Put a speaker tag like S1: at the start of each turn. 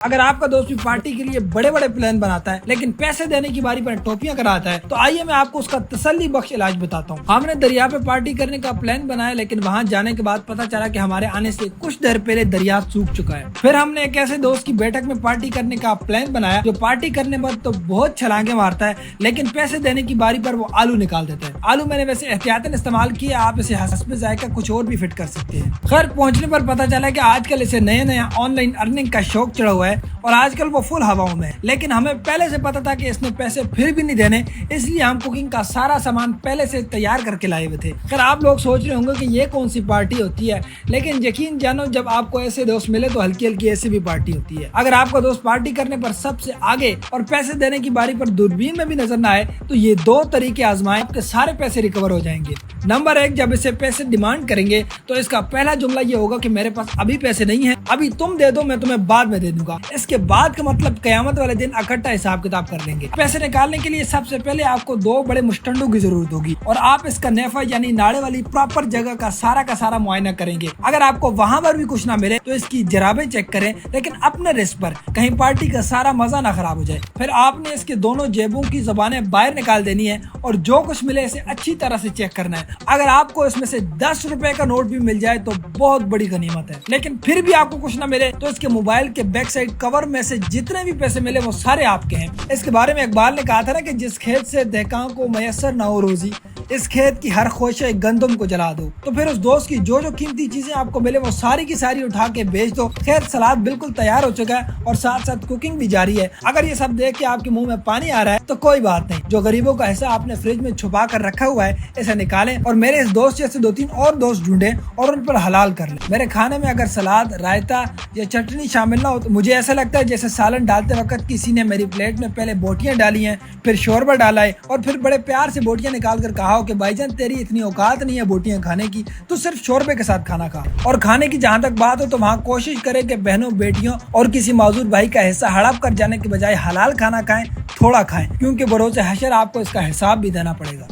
S1: اگر آپ کا دوست بھی پارٹی کے لیے بڑے بڑے پلان بناتا ہے لیکن پیسے دینے کی باری پر ٹوپیاں کراتا ہے تو آئیے میں آپ کو اس کا تسلی بخش علاج بتاتا ہوں۔ ہم نے دریا پہ پارٹی کرنے کا پلان بنایا لیکن وہاں جانے کے بعد پتا چلا کہ ہمارے آنے سے کچھ دیر پہلے دریا سوکھ چکا ہے۔ پھر ہم نے ایک ایسے دوست کی بیٹھک میں پارٹی کرنے کا پلان بنایا جو پارٹی کرنے پر تو بہت چھلانگیں مارتا ہے لیکن پیسے دینے کی باری پر وہ آلو نکال دیتا ہے۔ آلو میں نے ویسے احتیاطاً استعمال کیا، آپ اسے حسب ذائقہ کچھ اور بھی فٹ کر سکتے ہیں۔ خیر پہنچنے پر پتا چلا کہ آج کل اسے نیا آن لائن ارننگ کا شوق چڑھا ہوا ہے اور آج کل وہ فل ہواؤں میں، لیکن ہمیں پہلے سے پتا تھا کہ اس نے پیسے پھر بھی نہیں دینے، اس لیے ہم کوکنگ کا سارا سامان پہلے سے تیار کر کے لائے ہوئے تھے۔ خیر آپ لوگ سوچ رہے ہوں گے کہ یہ کون سی پارٹی ہوتی ہے، لیکن یقین جانو جب آپ کو ایسے دوست ملے تو ہلکی ہلکی ایسی بھی پارٹی ہوتی ہے۔ اگر آپ کا دوست پارٹی کرنے پر سب سے آگے اور پیسے دینے کی باری پر دوربین میں بھی نظر نہ آئے تو یہ دو طریقے آزمائیں، آپ کے سارے پیسے ریکور ہو جائیں گے۔ نمبر 1، جب اسے پیسے ڈیمانڈ کریں گے تو اس کا پہلا جملہ یہ ہوگا کہ میرے پاس ابھی پیسے نہیں ہیں، ابھی تم دے دو، میں تمہیں بعد میں دے دوں گا۔ اس کے بعد کا مطلب قیامت والے دن اکٹھا حساب کتاب کر لیں گے۔ پیسے نکالنے کے لیے سب سے پہلے آپ کو 2 بڑے مشٹنڈوں کی ضرورت ہوگی اور آپ اس کا نیفا یعنی ناڑے والی پراپر جگہ کا سارا معائنہ کریں گے۔ اگر آپ کو وہاں پر بھی کچھ نہ ملے تو اس کی جرابیں چیک کریں، لیکن اپنے رسک پر، کہیں پارٹی کا سارا مزہ نہ خراب ہو جائے۔ پھر آپ نے اس کے دونوں جیبوں کی زبانیں باہر نکال دینی ہے اور جو کچھ ملے اسے اچھی طرح سے چیک کرنا ہے۔ اگر آپ کو اس میں سے 10 روپے کا نوٹ بھی مل جائے تو بہت بڑی غنیمت ہے، لیکن پھر بھی آپ کو کچھ نہ ملے تو اس کے موبائل کے بیک سائڈ کور میں سے جتنے بھی پیسے ملے وہ سارے آپ کے ہیں۔ اس کے بارے میں اقبال نے کہا تھا نا کہ جس کھیت سے دہقاں کو میسر نہ ہو روزی، اس کھیت کی ہر خوشہ گندم کو جلا دو۔ تو پھر اس دوست کی جو قیمتی چیزیں آپ کو ملے وہ ساری کی ساری اٹھا کے بیچ دو۔ خیر سلاد بالکل تیار ہو چکا ہے اور ساتھ ساتھ کوکنگ بھی جاری ہے۔ اگر یہ سب دیکھ کے آپ کے منہ میں پانی آ رہا ہے تو کوئی بات نہیں، جو غریبوں کا حصہ آپ نے فریج میں چھپا کر رکھا ہوا ہے اسے نکالیں اور میرے اس دوست جیسے 2-3 اور دوست ڈھونڈیں اور ان پر حلال کر لیں۔ میرے کھانے میں اگر سلاد، رائتا یا چٹنی شامل نہ ہو تو مجھے ایسا لگتا ہے جیسے سالن ڈالتے وقت کسی نے میری پلیٹ میں پہلے بوٹیاں ڈالی ہیں، پھر شوربہ ڈالا ہے اور پھر بڑے پیار سے بوٹیاں نکال کر کہا ہو کہ بھائی جان تیری اتنی اوقات نہیں ہے بوٹیاں کھانے کی، تو صرف شوربے کے ساتھ کھانا کھا۔ اور کھانے کی جہاں تک بات ہو تو وہاں کوشش کریں کہ بہنوں، بیٹیوں اور کسی معذور بھائی کا حصہ ہڑپ کر جانے کے بجائے حلال کھانا کھائیں، تھوڑا کھائیں، کیونکہ بروز حشر آپ کو اس کا حساب بھی دینا پڑے گا۔